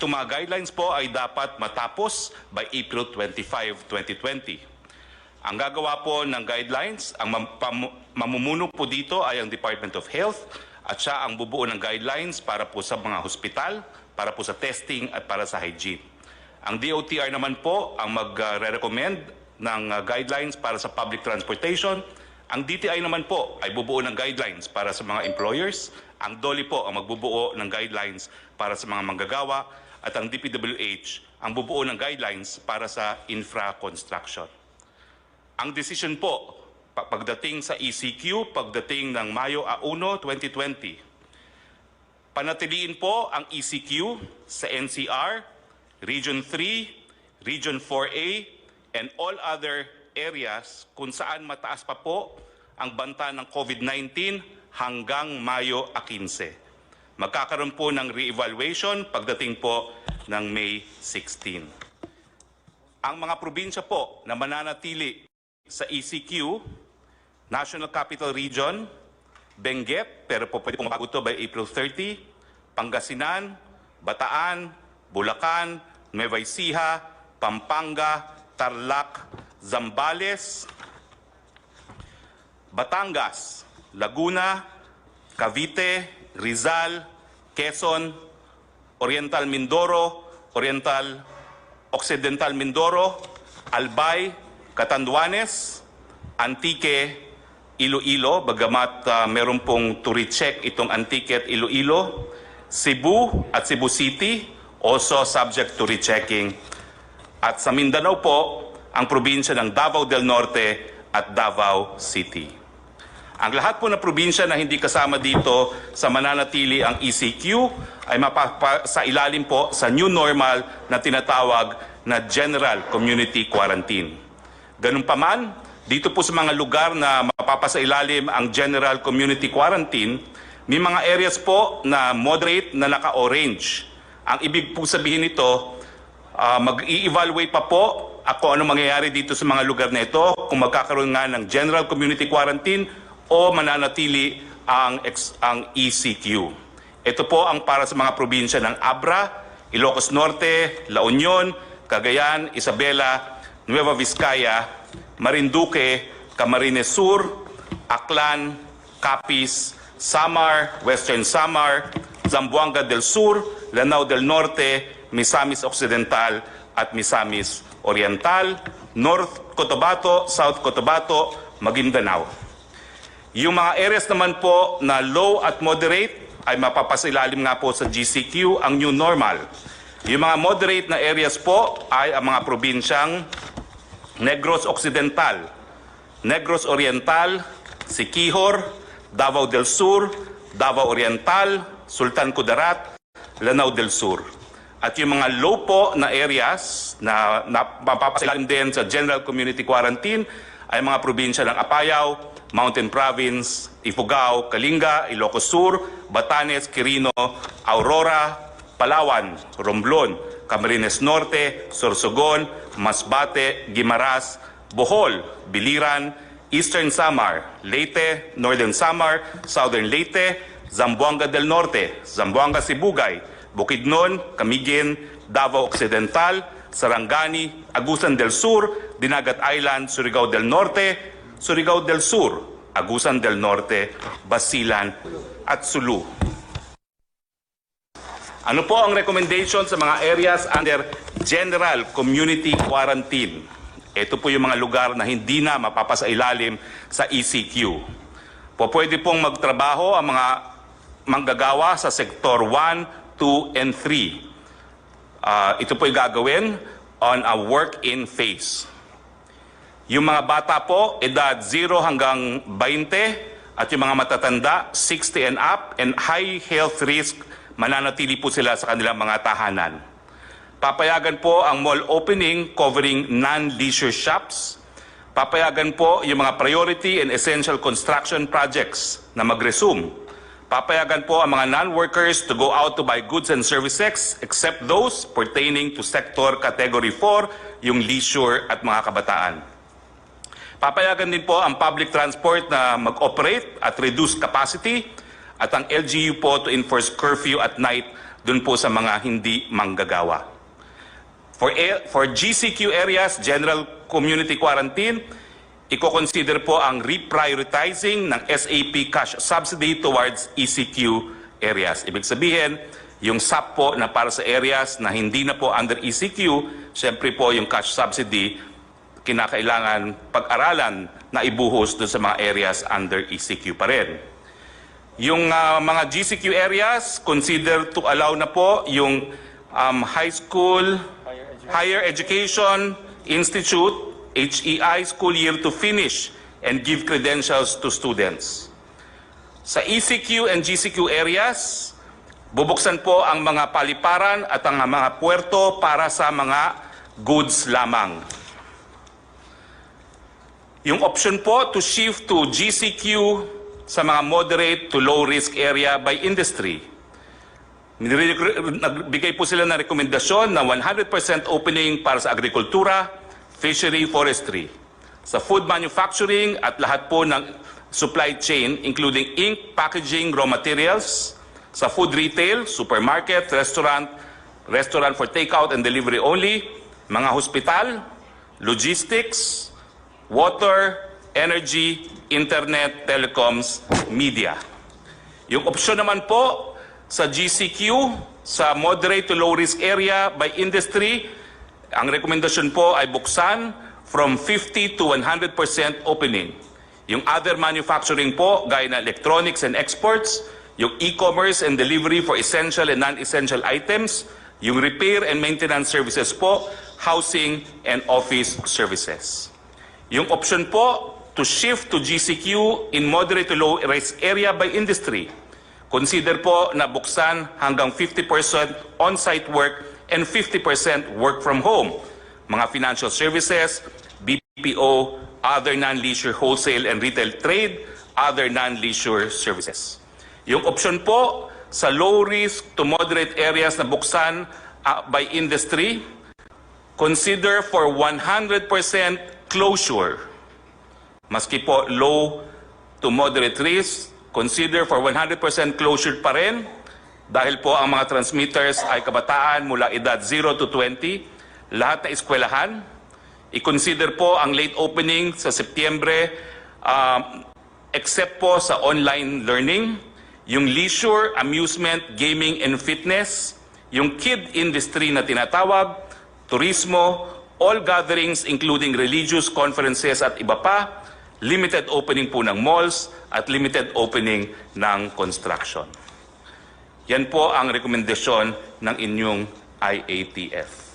Itong mga guidelines po ay dapat matapos by April 25, 2020. Ang gagawa po ng guidelines, ang mamumuno po dito ay ang Department of Health at siya ang bubuo ng guidelines para po sa mga hospital, para po sa testing at para sa hygiene. Ang DOTR naman po ang magre-recommend ng guidelines para sa public transportation. Ang DTI naman po ay bubuo ng guidelines para sa mga employers. Ang DOLE po ang magbubuo ng guidelines para sa mga manggagawa. At ang DPWH ang bubuo ng guidelines para sa infra construction. Ang desisyon po, pagdating sa ECQ, pagdating ng Mayo 1, 2020, panatiliin po ang ECQ sa NCR, Region 3, Region 4A, and all other areas kung saan mataas pa po ang banta ng COVID-19 hanggang Mayo 15. Magkakaroon po ng re-evaluation pagdating po ng May 16. Ang mga probinsya po na mananatili sa ECQ, National Capital Region, Benguet, pero po pwede pong bago ito by April 30, Pangasinan, Bataan, Bulacan, Nueva Ecija, Pampanga, Tarlac, Zambales, Batangas, Laguna, Cavite, Rizal, Quezon, Oriental Mindoro, Oriental Occidental Mindoro, Albay, Catanduanes, Antique, Iloilo, bagamat meron pong to recheck itong Antique at Iloilo, Cebu at Cebu City, also subject to rechecking. At sa Mindanao po, ang probinsya ng Davao del Norte at Davao City. Ang lahat po ng probinsya na hindi kasama dito sa mananatili ang ECQ ay sa ilalim po sa new normal na tinatawag na General Community Quarantine. Ganun pa man, dito po sa mga lugar na mapapasailalim ang General Community Quarantine, may mga areas po na moderate na naka-orange. Ang ibig po sabihin nito, mag-i-evaluate pa po kung ano mangyayari dito sa mga lugar na ito, kung magkakaroon nga ng General Community Quarantine o mananatili ang ECQ. Ito po ang para sa mga probinsya ng Abra, Ilocos Norte, La Union, Cagayan, Isabela, Nueva Vizcaya, Marinduque, Camarines Sur, Aklan, Capiz, Samar, Western Samar, Zamboanga del Sur, Lanao del Norte, Misamis Occidental at Misamis Oriental, North Cotabato, South Cotabato, Maguindanao. Yung mga areas naman po na low at moderate ay mapapasilalim nga po sa GCQ, ang new normal. Yung mga moderate na areas po ay ang mga probinsyang Negros Occidental, Negros Oriental, Siquijor, Davao del Sur, Davao Oriental, Sultan Kudarat, Lanao del Sur. At yung mga low po na areas na mapapasilalim din sa General Community Quarantine ay mga probinsya ng Apayao, Mountain Province, Ifugao, Kalinga, Ilocos Sur, Batanes, Quirino, Aurora, Palawan, Romblon, Camarines Norte, Sorsogon, Masbate, Guimaras, Bohol, Biliran, Eastern Samar, Leyte, Northern Samar, Southern Leyte, Zamboanga del Norte, Zamboanga Sibugay, Bukidnon, Camiguin, Davao Occidental, Sarangani, Agusan del Sur, Dinagat Island, Surigao del Norte, Surigao del Sur, Agusan del Norte, Basilan at Sulu. Ano po ang recommendation sa mga areas under General Community Quarantine? Ito po yung mga lugar na hindi na mapapasailalim sa ECQ. Pwede pong magtrabaho ang mga manggagawa sa Sektor 1, 2, and 3. Ito po yung gagawin on a work-in phase. Yung mga bata po, edad 0 hanggang 20, at yung mga matatanda, 60 and up, and high health risk, mananatili po sila sa kanilang mga tahanan. Papayagan po ang mall opening covering non-leisure shops. Papayagan po yung mga priority and essential construction projects na mag-resume. Papayagan po ang mga non-workers to go out to buy goods and services except those pertaining to Sector Category 4, yung leisure at mga kabataan. Papayagan din po ang public transport na mag-operate at reduce capacity, at ang LGU po to enforce curfew at night dun po sa mga hindi manggagawa. For GCQ areas, General Community Quarantine, i-consider po ang reprioritizing ng SAP cash subsidy towards ECQ areas. Ibig sabihin, yung SAP po na para sa areas na hindi na po under ECQ, siyempre po yung cash subsidy, kinakailangan pag-aralan na ibuhos doon sa mga areas under ECQ pa rin. Yung mga GCQ areas, consider to allow na po yung high school, Higher Education Institute, HEI, school year to finish and give credentials to students. Sa ECQ and GCQ areas, bubuksan po ang mga paliparan at ang mga puerto para sa mga goods lamang. Yung option po to shift to GCQ sa mga moderate to low risk area by industry. Nagbigay po sila ng rekomendasyon na 100% opening para sa agrikultura, fishery, forestry. Sa food manufacturing at lahat po ng supply chain including ink, packaging, raw materials. Sa food retail, supermarket, restaurant for takeout and delivery only. Mga hospital, logistics, water, energy, internet, telecoms, media. Yung opsyon naman po sa GCQ, sa moderate to low risk area by industry, ang rekomendasyon po ay buksan from 50 to 100% opening. Yung other manufacturing po, gaya na electronics and exports, yung e-commerce and delivery for essential and non-essential items, yung repair and maintenance services po, housing and office services. Yung option po to shift to GCQ in moderate to low risk area by industry, consider po na buksan hanggang 50% on-site work and 50% work from home. Mga financial services, BPO, other non-leisure wholesale and retail trade, other non-leisure services. Yung option po sa low risk to moderate areas na buksan by industry, consider for 100% closure. Maski po low to moderate risk, consider for 100% closure pa rin dahil po ang mga transmitters ay kabataan mula edad 0 to 20, lahat na eskwelahan. I-consider po ang late opening sa Setyembre except po sa online learning, yung leisure, amusement, gaming and fitness, yung kid industry na tinatawag, turismo, all gatherings including religious conferences at iba pa, limited opening po ng malls at limited opening ng construction. Yan po ang rekomendasyon ng inyong IATF.